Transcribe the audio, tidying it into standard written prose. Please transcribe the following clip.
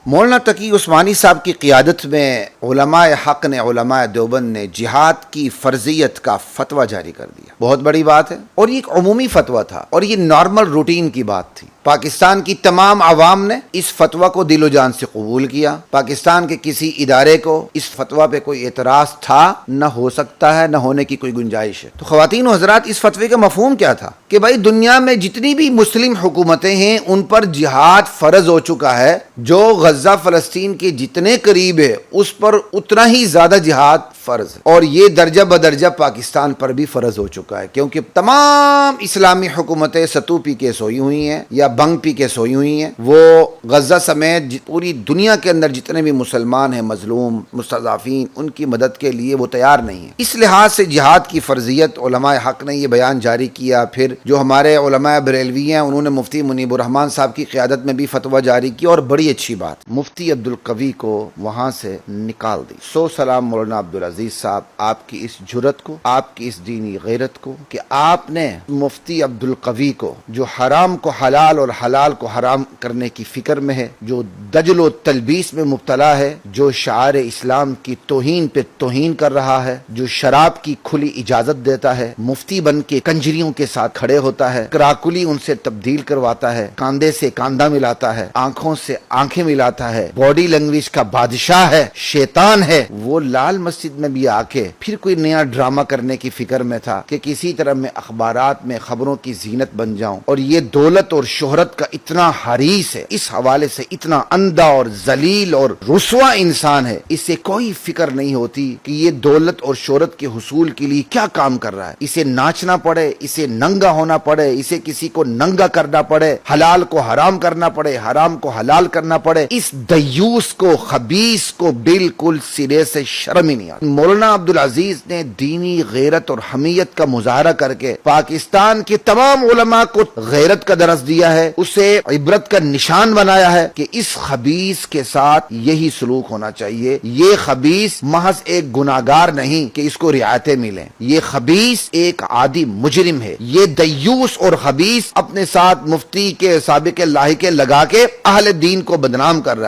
مولانا تقی عثمانی صاحب کی قیادت میں علماء حق نے، علماء دیوبند نے جہاد کی فرضیت کا فتویٰ جاری کر دیا۔ بہت بڑی بات ہے، اور یہ ایک عمومی فتویٰ تھا اور یہ نارمل روٹین کی بات تھی۔ پاکستان کی تمام عوام نے اس فتویٰ کو دل و جان سے قبول کیا۔ پاکستان کے کسی ادارے کو اس فتویٰ پہ کوئی اعتراض تھا نہ ہو سکتا ہے، نہ ہونے کی کوئی گنجائش ہے۔ تو خواتین و حضرات، اس فتوے کا مفہوم کیا تھا کہ بھائی دنیا میں جتنی بھی مسلم حکومتیں ہیں ان پر جہاد فرض ہو چکا ہے، جو غزہ فلسطین کے جتنے قریب ہے اس پر اتنا ہی زیادہ جہاد فرض ہے، اور یہ درجہ بدرجہ پاکستان پر بھی فرض ہو چکا ہے، کیونکہ تمام اسلامی حکومتیں ستو پی کے سوئی ہوئی ہیں یا بنگ پی کے سوئی ہوئی ہیں۔ وہ غزہ سمیت پوری دنیا کے اندر جتنے بھی مسلمان ہیں، مظلوم، مستضعفین، ان کی مدد کے لیے وہ تیار نہیں ہیں۔ اس لحاظ سے جہاد کی فرضیت علماء حق نے یہ بیان جاری کیا۔ پھر جو ہمارے علماء بریلوی ہیں انہوں نے مفتی منیب الرحمان صاحب کی قیادت میں بھی فتویٰ جاری کیا، اور بڑی اچھی بات، مفتی عبدالقوی کو وہاں سے نکال دی۔ سلام مولانا عبدالعزیز صاحب، آپ کی اس جرت کو، آپ کی اس دینی غیرت کو کہ آپ نے مفتی عبدالقوی کو، جو حرام کو حلال اور حلال کو حرام کرنے کی فکر میں ہے، جو دجل و تلبیس میں مبتلا ہے، جو شعائر اسلام کی توہین پہ توہین کر رہا ہے، جو شراب کی کھلی اجازت دیتا ہے، مفتی بن کے کنجریوں کے ساتھ کھڑے ہوتا ہے، کراکلی ان سے تبدیل کرواتا ہے، کاندھے سے کاندھا ملاتا ہے، آنکھوں سے آنکھیں ملاتا ہے، باڈی لینگویج کا بادشاہ ہے، شیطان ہے، وہ لال مسجد میں بھی آ کے پھر کوئی نیا ڈرامہ کرنے کی فکر میں تھا کہ کسی طرح میں اخبارات میں خبروں کی زینت بن جاؤں، اور یہ دولت اور شہرت کا اتنا حریص ہے، اس حوالے سے اتنا اندھا اور ذلیل اور رسوا انسان ہے، اسے کوئی فکر نہیں ہوتی کہ یہ دولت اور شہرت کے حصول کے لیے کیا کام کر رہا ہے۔ اسے ناچنا پڑے، اسے ننگا ہونا پڑے، اسے کسی کو ننگا کرنا پڑے، حلال کو حرام کرنا پڑے، حرام کو حلال کرنا پڑے، اس دیوس کو، خبیث کو بالکل سرے سے شرم ہی نہیں آتی۔ مولانا عبدالعزیز نے دینی غیرت اور حمیت کا مظاہرہ کر کے پاکستان کے تمام علماء کو غیرت کا درس دیا ہے، اسے عبرت کا نشان بنایا ہے کہ اس خبیث کے ساتھ یہی سلوک ہونا چاہیے۔ یہ خبیث محض ایک گناہگار نہیں کہ اس کو رعایتیں ملیں، یہ خبیث ایک عادی مجرم ہے۔ یہ دیوس اور خبیث اپنے ساتھ مفتی کے سابق لاحقے لگا کے اہل دین کو بدنام کر رہا ہے۔